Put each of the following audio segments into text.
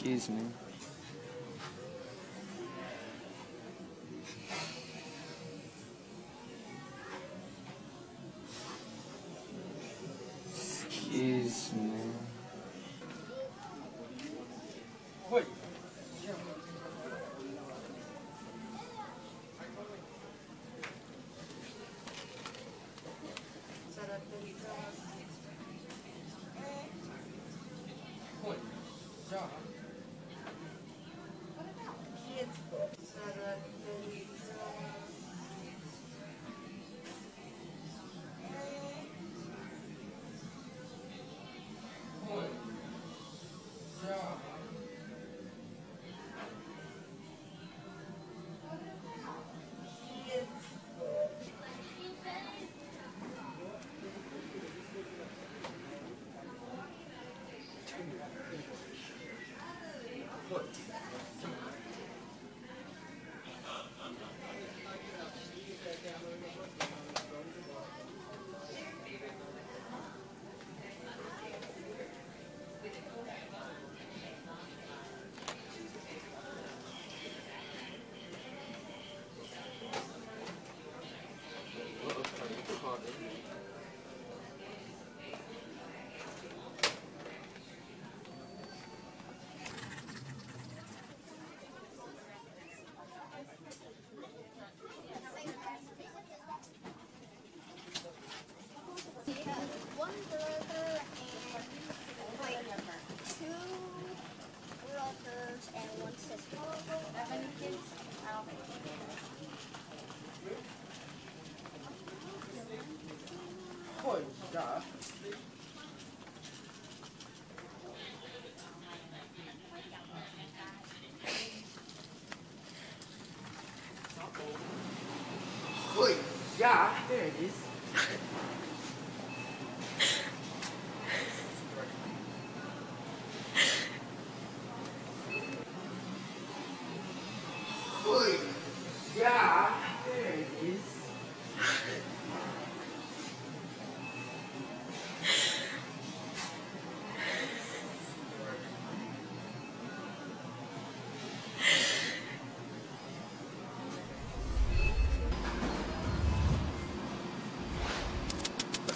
Excuse me. Excuse me. Wait. One brother and two brothers and one sister. How many kids? I don't think. Yeah, there it is. Yeah, there it is.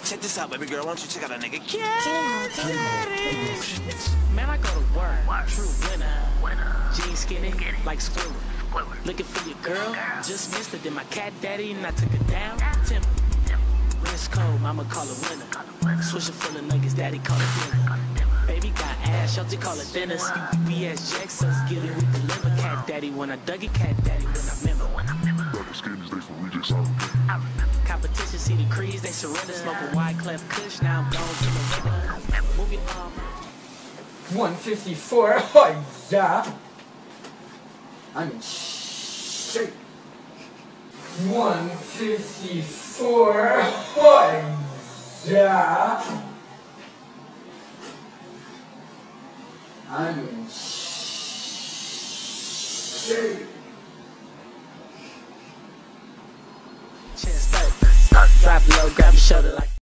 Check this out, baby girl. Why don't you check out a nigga? Man, I go to work. True winner. Jeans skinny, like Squirrel. Looking for your girl. Just missed it. Then my cat daddy and I took her down. Timber. Wrist cold, mama call her winner. Swisher full of nuggets, daddy call it dinner. Baby got ass, shelter call it dinners. BS Jax, us get it with the liver. Cat daddy when I dug it, cat daddy when I remember. Competition, see the creeds, they surrender. Smoke a wide cleft kush, now I'm gone to the river. Moving on. 154. Oh, yeah. I'm in shape. 154. Oh, yeah. I'm in shape. Chest up, drop low, grab your shoulder like